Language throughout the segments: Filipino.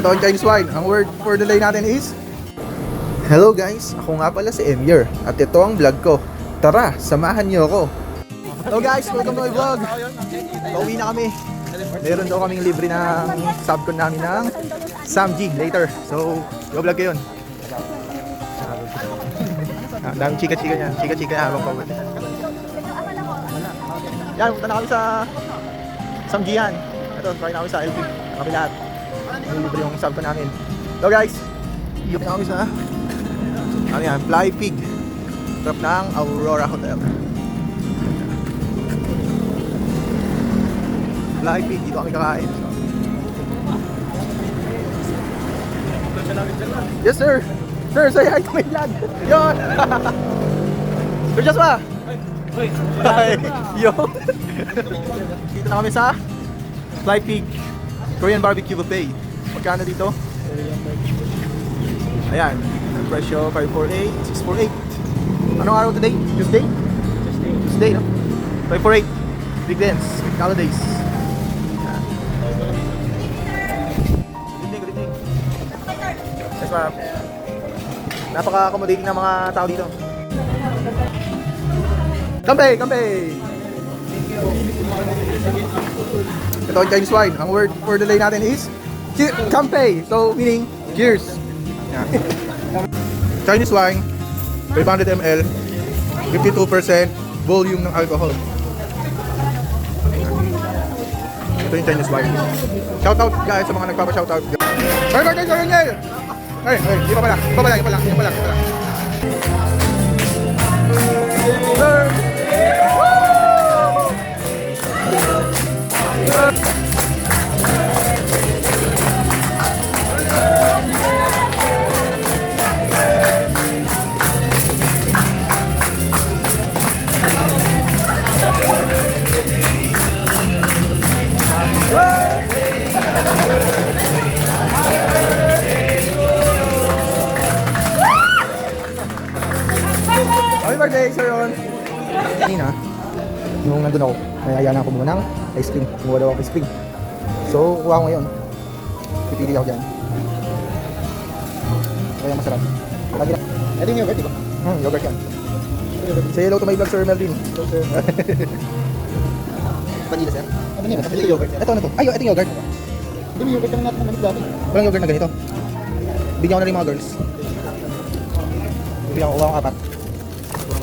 Ito ang Chinese wine. Ang word for the day natin is... Hello guys, ako nga pala si Emyer. At ito ang vlog ko. Tara, samahan niyo ako. Hello guys, welcome to my vlog. Pauwi na kami. Meron daw kaming libre ng subcon namin ng Samji later. So, i-vlog ko yun. Ang daming chika-chika niyan. Chika-chika habang pauwi. Yan, punta na kami sa Samjihan. Ito, try na kami sa LP. Kami lahat. May libre yung subcon namin. Hello guys, iyok na kami sa ano yan, Fly Pig. Trap ng Aurora Hotel. Fly Pig, dito kami kakain. Yes sir! Sir, say hi to my vlog! Yun! Sir Joshua! Hi! Yun! Dito na kami sa Fly Pig Korean Barbecue Buffet. Magkano dito? Ayan, ang presyo 548, 648. Anong araw today? Tuesday? Tuesday, no? 548. Big dance, big holidays. Good evening. Yes ma'am. Napaka-accommodating ng mga tao dito. Kampay! Ito ang Chinese wine. Ang word for the day natin is Kampay. So meaning cheers. Yeah. Chinese wine, 500 ml, 52% volume ng alcohol. Ito yung Chinese wine. Shoutout guys sa mga nagpapa-shoutout. Hey, di pa pala. Happy birthday, Sir Ron! Kanina, nung nandun ako, nayayaan ako muna ng ice cream. Kumuha daw ako ice cream. So, kuha ko ngayon. Pipili ako dyan. Kaya masarap. Lagi na. Ito yung yogurt, di ba? Yogurt yan. Say hello to my vlog, Sir Melvin. Hello, Sir. Vanilla, Sir? Vanilla, ito yogurt. Ito ano to? Ay, ito yung yogurt. Hindi mo yogurt naman natin ng ganito dati. Walang yogurt na ganito. Bigyan ko na rin mga girls. Bigyan ko, kuha ko 4.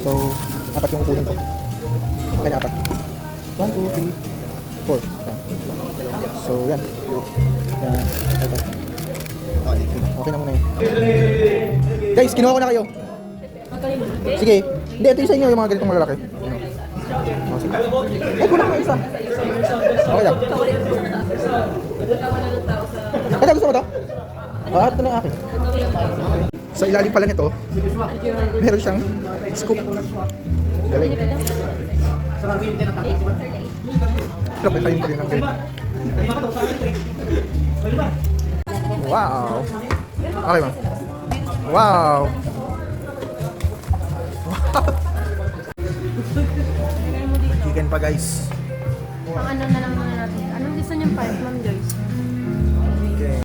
So, 4 yung kukunin ko. Kaya 4. 1, 2, 3, 4. So, yan. Yan. Ito. Okay na muna yun. Guys, kinuha ko na kayo. Sige. Hindi, ito yung sa inyo yung mga ganitong malalaki. Sige. Ay, kulang ko isa. Okay lang. Ito, gusto mo ito? Ito na yung akin. Sa ilalim pala nito, meron siyang scoop. Galing. Pero may kain ko rin ang galing. Wow! Okay ma'am. Wow! Chicken pa guys. Ang ano na lang muna natin. Anong gusto niyong part, ma'am Jo?